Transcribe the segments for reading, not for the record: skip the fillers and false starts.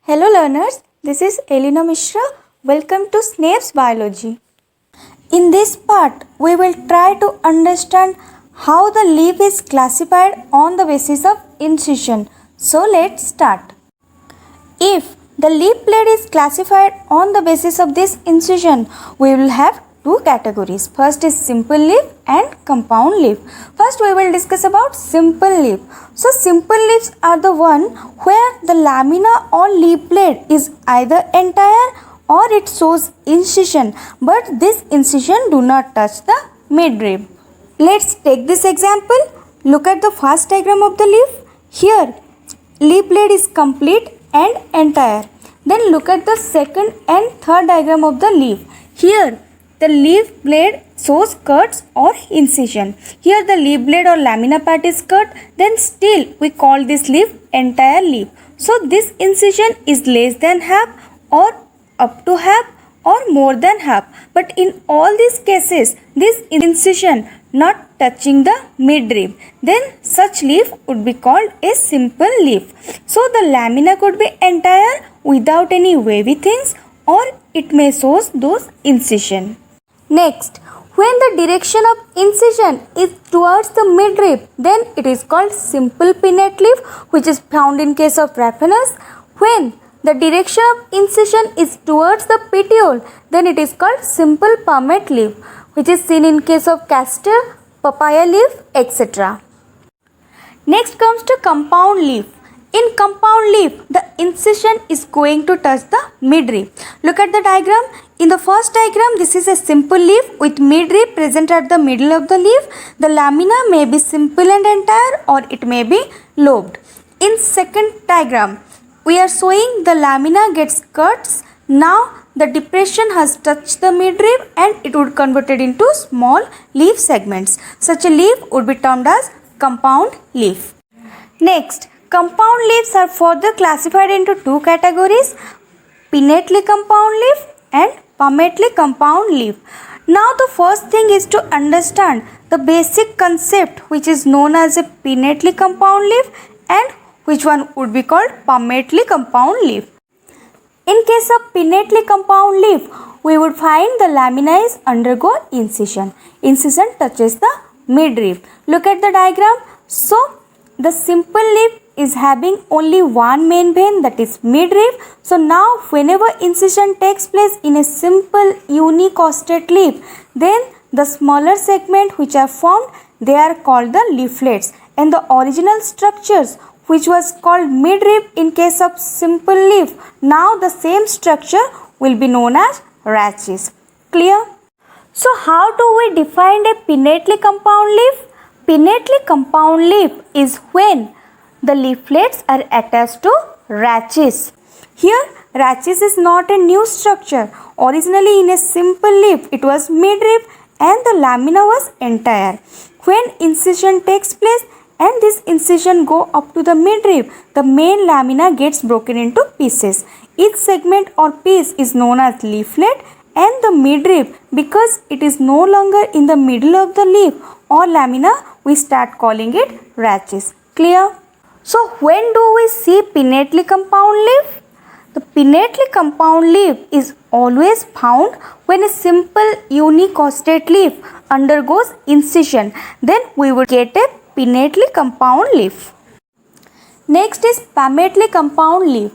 Hello learners, this is Elena Mishra. Welcome to Snape's Biology. In this part, we will try to understand how the leaf is classified on the basis of incision. So let's start. If the leaf blade is classified on the basis of this incision, we will have two categories. First is simple leaf and compound leaf. First we will discuss about simple leaf. So simple leaves are the one where the lamina or leaf blade is either entire or it shows incision, but this incision do not touch the midrib. Let's take this example. Look at the first diagram of the leaf. Here leaf blade is complete and entire. Then look at the second and third diagram of the leaf. Here the leaf blade shows cuts or incision. Here the leaf blade or lamina part is cut, then still we call this leaf entire leaf. So this incision is less than half or up to half or more than half. But in all these cases, this incision not touching the midrib, then such leaf would be called a simple leaf. So the lamina could be entire without any wavy things, or it may show those incision. Next, when the direction of incision is towards the midrib, then it is called simple pinnate leaf, which is found in case of Raphanus. When the direction of incision is towards the petiole, then it is called simple palmate leaf, which is seen in case of castor, papaya leaf, etc. Next comes to compound leaf. In compound leaf, the incision is going to touch the midrib. Look at the diagram. In the first diagram, this is a simple leaf with midrib present at the middle of the leaf. The lamina may be simple and entire or it may be lobed. In second diagram, we are showing the lamina gets cuts. Now the depression has touched the midrib and it would convert it into small leaf segments. Such a leaf would be termed as compound leaf. Next, compound leaves are further classified into two categories, pinnately compound leaf and palmately compound leaf. Now the first thing is to understand the basic concept which is known as a pinnately compound leaf and which one would be called palmately compound leaf. In case of pinnately compound leaf, we would find the lamina is undergo incision. Incision touches the midrib. Look at the diagram. So the simple leaf is having only one main vein, that is midrib. So now whenever incision takes place in a simple unicostate leaf, then the smaller segment which are formed, they are called the leaflets, and the original structures which was called midrib in case of simple leaf, now the same structure will be known as rachis. Clear? So how do we define a pinnately compound leaf? Pinnately compound leaf is when the leaflets are attached to rachis. Here rachis is not a new structure. Originally in a simple leaf it was midrib and the lamina was entire. When incision takes place and this incision go up to the midrib, the main lamina gets broken into pieces. Each segment or piece is known as leaflet, and the midrib, because it is no longer in the middle of the leaf or lamina, we start calling it rachis. Clear? So when do we see pinnately compound leaf? The pinnately compound leaf is always found when a simple unicostate leaf undergoes incision. Then we would get a pinnately compound leaf. Next is palmately compound leaf.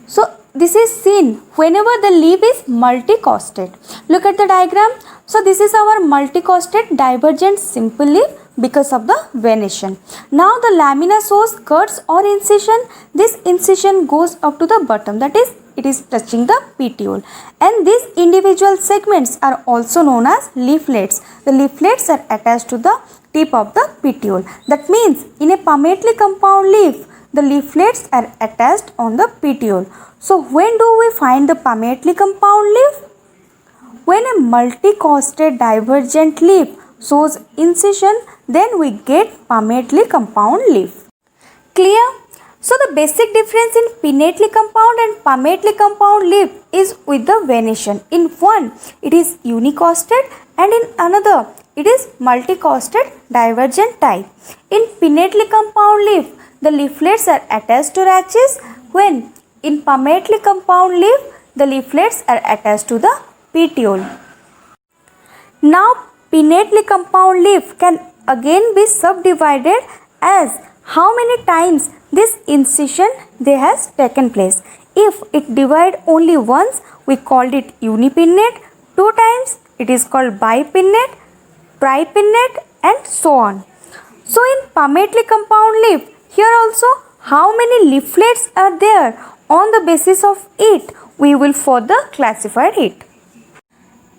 So this is seen whenever the leaf is multicostate. Look at the diagram. So this is our multicostate divergent simple leaf because of the venation. Now the lamina shows cuts or incision. This incision goes up to the bottom, that is it is touching the petiole, and these individual segments are also known as leaflets. The leaflets are attached to the tip of the petiole. That means in a palmately compound leaf, the leaflets are attached on the petiole. So when do we find the palmately compound leaf? When a multicostate divergent leaf shows incision, then we get palmately compound leaf. Clear? So the basic difference in pinnately compound and palmately compound leaf is with the venation. In one it is unicostate and in another it is multicostate divergent type. In pinnately compound leaf, the leaflets are attached to rachis. When In palmately compound leaf, the leaflets are attached to the petiole. Now pinnately compound leaf can again be subdivided as how many times this incision they has taken place. If it divide only once, we called it unipinnate. Two times it is called bipinnate, tripinnate and so on. So in palmately compound leaf, here also how many leaflets are there, on the basis of it we will further classify it.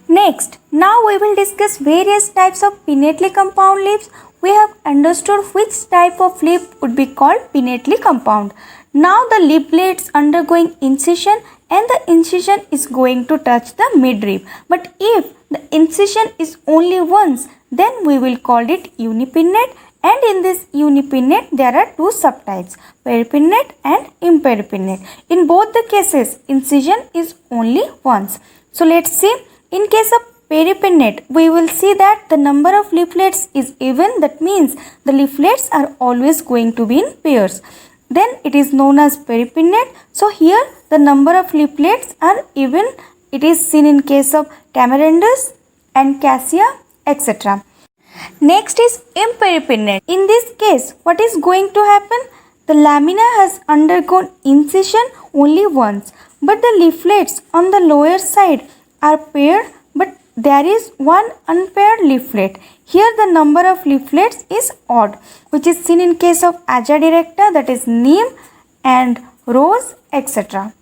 Next, now we will discuss various types of pinnately compound leaves. We have understood which type of leaf would be called pinnately compound. Now the leaflets undergoing incision and the incision is going to touch the midrib. But if the incision is only once, then we will call it unipinnate, and in this unipinnate there are two subtypes, peripinnate and imperipinnate. In both the cases, incision is only once. So let's see. In case of peripinnate, we will see that the number of leaflets is even. That means the leaflets are always going to be in pairs. Then it is known as peripinnate. So here the number of leaflets are even. It is seen in case of Tamarindus and Cassia, etc. Next is imperipinnate. In this case, what is going to happen? The lamina has undergone incision only once, but the leaflets on the lower side are paired, but there is one unpaired leaflet. Here the number of leaflets is odd, which is seen in case of Aja directa, that is neem and rose, etc.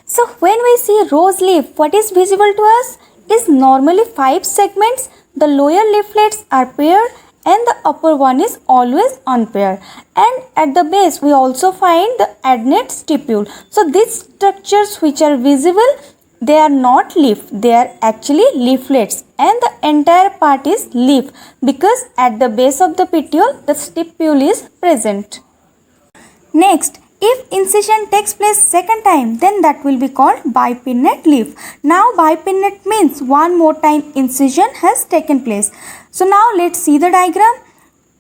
So when we see rose leaf, what is visible to us is normally 5 segments. The lower leaflets are paired and the upper one is always unpaired. And at the base we also find the adnate stipule. So these structures which are visible, they are not leaf, they are actually leaflets, and the entire part is leaf because at the base of the petiole the stipule is present. Next, if incision takes place second time, then that will be called bipinnate leaf. Now bipinnate means one more time incision has taken place. So now let's see the diagram.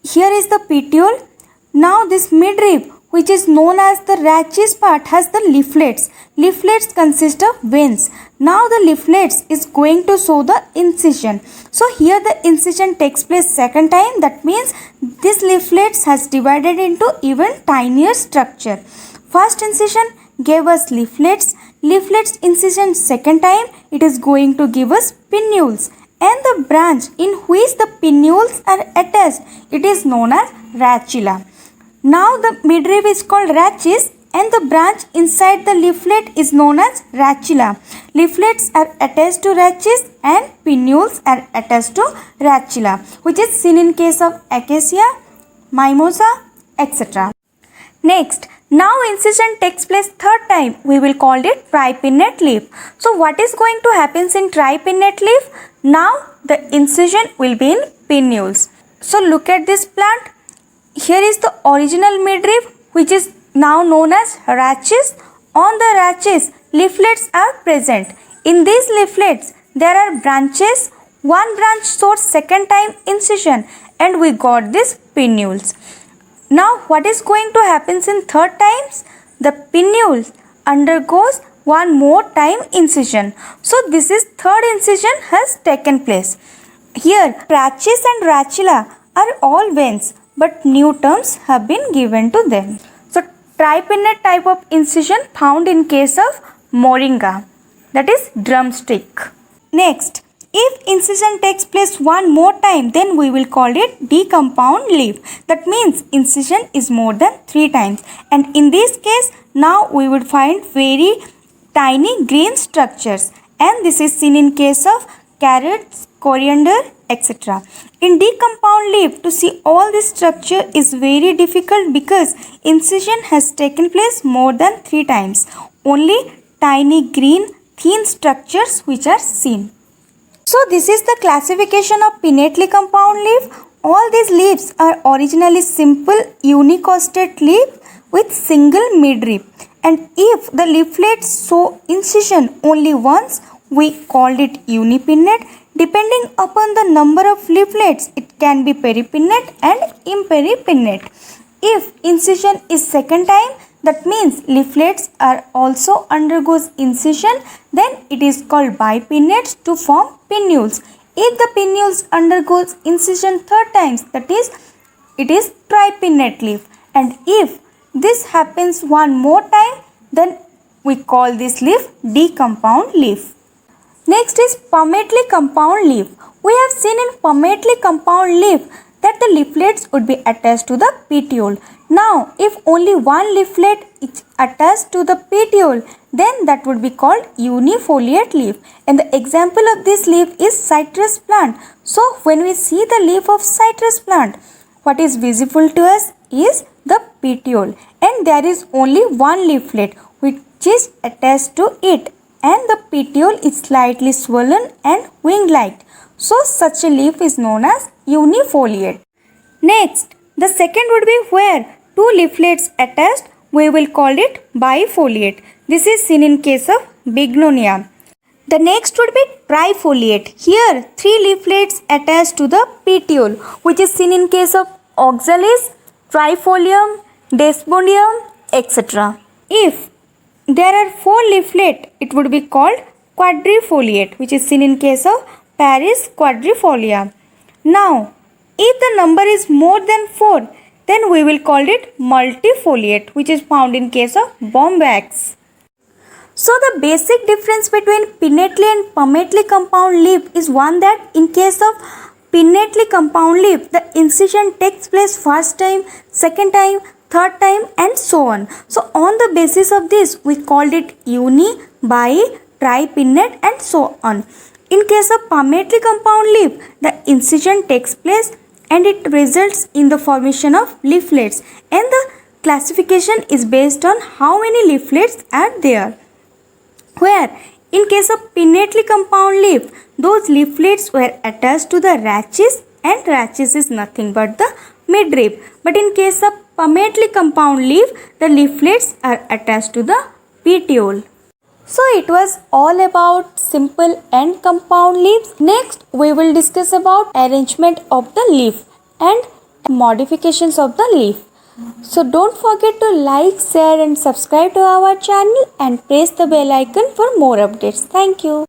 Here is the petiole. Now this midrib, which is known as the rachis part, has the leaflets. Leaflets consist of veins. Now the leaflets is going to show the incision. So here the incision takes place second time. That means this leaflets has divided into even tinier structure. First incision gave us leaflets. Leaflets incision second time, it is going to give us pinnules. And the branch in which the pinnules are attached, it is known as rachilla. Now the midrib is called rachis and the branch inside the leaflet is known as rachilla. Leaflets are attached to rachis and pinnules are attached to rachilla, which is seen in case of acacia, mimosa, etc. Next, now incision takes place third time. We will call it tripinnate leaf. So what is going to happen in tripinnate leaf? Now the incision will be in pinnules. So look at this plant. Here is the original midrib, which is now known as rachis. On the rachis, leaflets are present. In these leaflets, there are branches. One branch shows second time incision and we got these pinnules. Now what is going to happen in third times? The pinnule undergoes one more time incision. So this is third incision has taken place. Here rachis and rachilla are all veins, but new terms have been given to them. So tripinnate type of incision found in case of moringa, that is drumstick. Next, if incision takes place one more time, then we will call it decompound leaf. That means incision is more than 3 times. And in this case, now we would find very tiny green structures. And this is seen in case of carrots, coriander, etc. In decompound leaf, to see all this structure is very difficult because incision has taken place more than 3 times. Only tiny green thin structures which are seen. So this is the classification of pinnately compound leaf. All these leaves are originally simple unicostate leaf with single midrib. And if the leaflets show incision only once, we called it unipinnate. Depending upon the number of leaflets, it can be peripinnate and imperipinnate. If incision is second time, That means leaflets are also undergoes incision, then it is called bipinnate to form pinnules. If the pinnules undergoes incision third times, that is it is tripinnate leaf, and if this happens one more time, then we call this leaf decompound leaf. Next is palmately compound leaf. We have seen in palmately compound leaf that the leaflets would be attached to the petiole. Now, if only one leaflet is attached to the petiole, then that would be called unifoliate leaf. And the example of this leaf is citrus plant. So, when we see the leaf of citrus plant, what is visible to us is the petiole, and there is only one leaflet which is attached to it, and the petiole is slightly swollen and wing-like. So, such a leaf is known as unifoliate. Next, the second would be where two leaflets attached, we will call it bifoliate. This is seen in case of bignonia. The next would be trifoliate. Here, three leaflets attached to the petiole, which is seen in case of oxalis, trifolium, desmodium, etc. If there are four leaflets, it would be called quadrifoliate, which is seen in case of Paris quadrifolia. Now, if the number is more than 4, then we will call it multifoliate, which is found in case of bombax. So the basic difference between pinnately and palmately compound leaf is one that in case of pinnately compound leaf, the incision takes place first time, second time, third time and so on. So on the basis of this, we called it uni, bi, tripinnate and so on. In case of palmately compound leaf, the incision takes place and it results in the formation of leaflets, and the classification is based on how many leaflets are there. Where in case of pinnately compound leaf, those leaflets were attached to the rachis, and rachis is nothing but the midrib. But in case of palmately compound leaf, the leaflets are attached to the petiole. So it was all about simple and compound leaves. Next we will discuss about arrangement of the leaf and modifications of the leaf. So don't forget to like, share and subscribe to our channel and press the bell icon for more updates. Thank you.